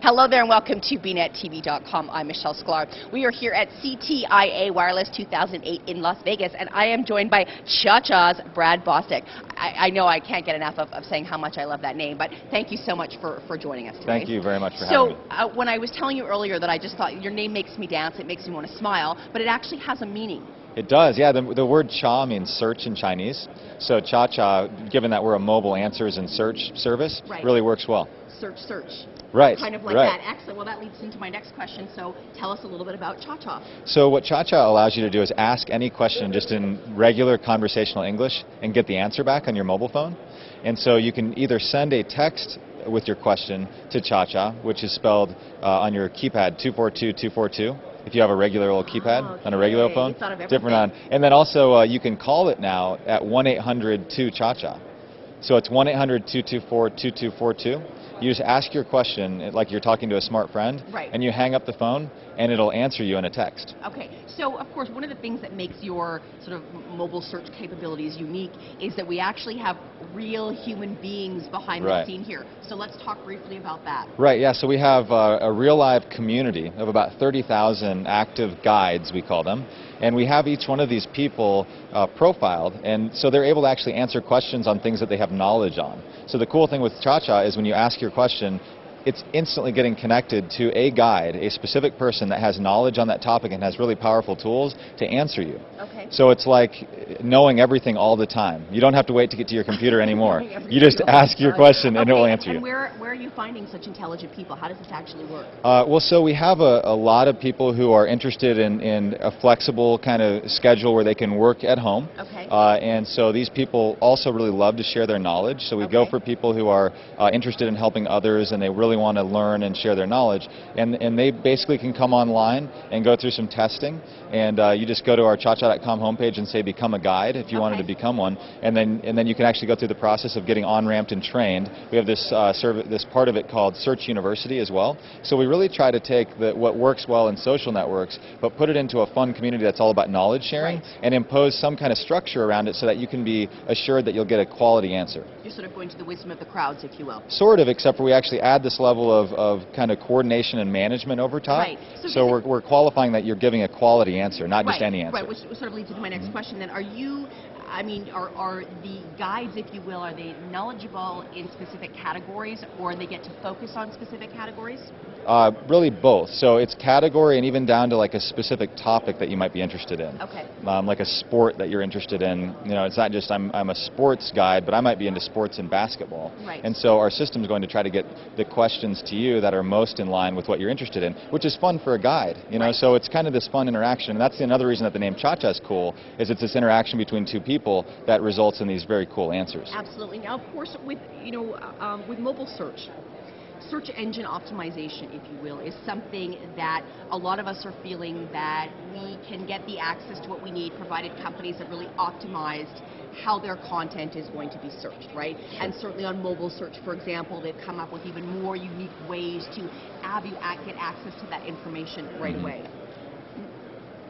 Hello there and welcome to bnettv.com. I'm Michelle Sklar. We are here at CTIA Wireless 2008 in Las Vegas, and I am joined by Cha Cha's Brad Bostic. I know I can't get enough of saying how much I love that name, but thank you so much for joining us today. Thank you very much for having me. So when I was telling you earlier that I just thought your name makes me dance, it makes me want to smile, but it actually has a meaning. It does, yeah. The word cha means search in Chinese. So Cha Cha, given that we're a mobile answers and search service, really works well. Search. Right. Kind of like that. Excellent. Well, that leads into my next question. So tell us a little bit about Cha Cha. So what Cha Cha allows you to do is ask any question just in regular conversational English and get the answer back on your mobile phone. And so you can either send a text with your question to Cha Cha, which is spelled on your keypad 242242. If you have a regular old keypad on a regular phone, different on. And then also you can call it now at 1-800-2-CHA-CHA. So it's 1-800-224-2242. You just ask your question like you're talking to a smart friend, and you hang up the phone, and it'll answer you in a text. Okay. So, of course, one of the things that makes your sort of mobile search capabilities unique is that we actually have real human beings behind the scene here. So let's talk briefly about that. Right, yeah. So we have a real live community of about 30,000 active guides, we call them. And we have each one of these people profiled, and so they're able to actually answer questions on things that they have knowledge on. So the cool thing with Cha Cha is when you ask your question, it's instantly getting connected to a guide, a specific person that has knowledge on that topic and has really powerful tools to answer you. Okay. So it's like knowing everything all the time. You don't have to wait to get to your computer anymore. You just ask your question and it will answer you. And where are you finding such intelligent people? How does this actually work? Well, so we have a lot of people who are interested in a flexible kind of schedule where they can work at home. Okay. And so these people also really love to share their knowledge. So we go for people who are interested in helping others and they really want to learn and share their knowledge, and they basically can come online and go through some testing, and you just go to our chacha.com homepage and say become a guide if you wanted to become one, and then you can actually go through the process of getting on-ramped and trained. We have this this part of it called Search University as well. So we really try to take what works well in social networks but put it into a fun community that's all about knowledge sharing and impose some kind of structure around it so that you can be assured that you'll get a quality answer. You're sort of going to the wisdom of the crowds, if you will. Sort of, except for we actually add this level of kind of coordination and management over time. Right. So we're qualifying that you're giving a quality answer, not just any answer. Right, which sort of leads into my next question then. Are you, I mean, are the guides, if you will, are they knowledgeable in specific categories, or they get to focus on specific categories? Really both. So it's category and even down to like a specific topic that you might be interested in. Okay. Like a sport that you're interested in. You know, it's not just I'm a sports guide, but I might be into sports and basketball. Right. And so our system is going to try to get the questions to you that are most in line with what you're interested in, which is fun for a guide. You know, so it's kind of this fun interaction. And that's another reason that the name Cha Cha is cool, is it's this interaction between two people that results in these very cool answers. Absolutely. Now, of course, with with mobile search engine optimization, if you will, is something that a lot of us are feeling that we can get the access to what we need, provided companies have really optimized how their content is going to be searched, right? Sure. And certainly on mobile search, for example, they've come up with even more unique ways to have you get access to that information right away.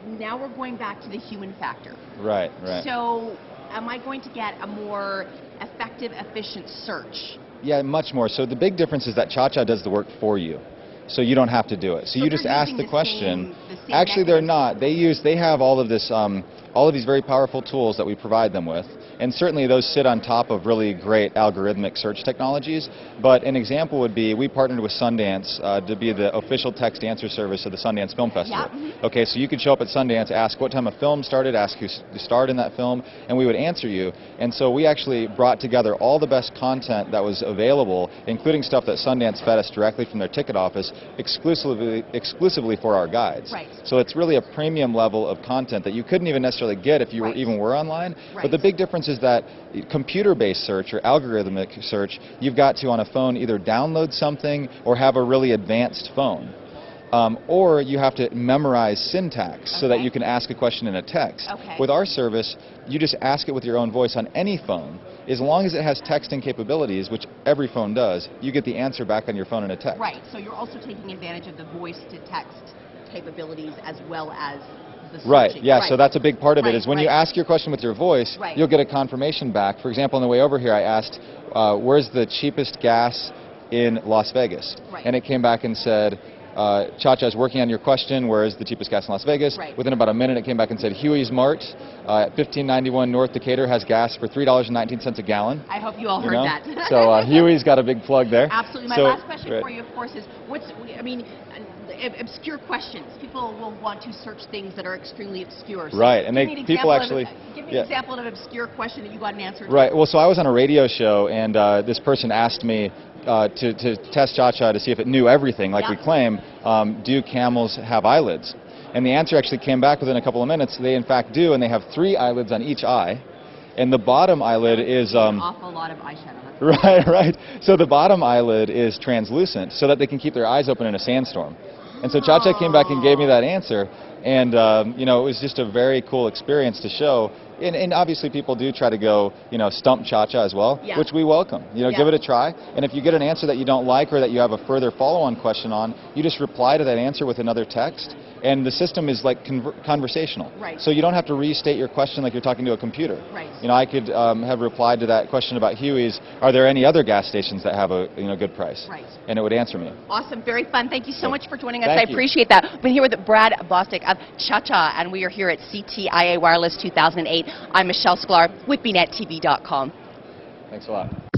Now we're going back to the human factor. Right. So am I going to get a more effective, efficient search? Yeah, much more. So the big difference is that Cha Cha does the work for you. So you don't have to do it. So you just ask the question. Actually, they're not. They have all of this, all of these very powerful tools that we provide them with, and certainly those sit on top of really great algorithmic search technologies. But an example would be we partnered with Sundance to be the official text answer service of the Sundance Film Festival. Okay, so you could show up at Sundance, ask what time a film started, ask who starred in that film, and we would answer you. And so we actually brought together all the best content that was available, including stuff that Sundance fed us directly from their ticket office, exclusively for our guides. Right. So it's really a premium level of content that you couldn't even necessarily get if you even were online. But the big difference is that computer-based search or algorithmic search, you've got to on a phone either download something or have a really advanced phone. Or you have to memorize syntax so that you can ask a question in a text. With our service, you just ask it with your own voice on any phone. As long as it has texting capabilities, which every phone does, you get the answer back on your phone in a text. Right, so you're also taking advantage of the voice-to-text capabilities as well as the searching. Right, yeah, so that's a big part of it, is when you right. ask your question with your voice, you'll get a confirmation back. For example, on the way over here, I asked, where's the cheapest gas in Las Vegas? Right. And it came back and said, Cha Cha is working on your question, where is the cheapest gas in Las Vegas? Right. Within about a minute, it came back and said, Huey's Mart at 1591 North Decatur has gas for $3.19 a gallon. I hope you all heard that. So Huey's got a big plug there. Absolutely. My last question for you, of course, is obscure questions. People will want to search things that are extremely obscure. So right, and people actually... Give me an example of an obscure question that you got an answer to. Right, well, so I was on a radio show, and this person asked me to test Cha Cha to see if it knew everything, like we claim, do camels have eyelids? And the answer actually came back within a couple of minutes. They in fact do, and they have 3 eyelids on each eye. And the bottom eyelid is... an awful lot of eyeshadow. Right. So the bottom eyelid is translucent, so that they can keep their eyes open in a sandstorm. And so Cha Cha came back and gave me that answer, and it was just a very cool experience to show. And obviously people do try to go, stump Cha Cha as well, which we welcome. Give it a try. And if you get an answer that you don't like or that you have a further follow-on question on, you just reply to that answer with another text. And the system is like conversational. Right. So you don't have to restate your question like you're talking to a computer. Right. I could have replied to that question about Huey's, are there any other gas stations that have a good price? Right. And it would answer me. Awesome. Very fun. Thank you so much for joining us. I appreciate that. We've been here with Brad Bostic of Cha Cha, and we are here at CTIA Wireless 2008. I'm Michelle Sklar with BNetTV.com. Thanks a lot.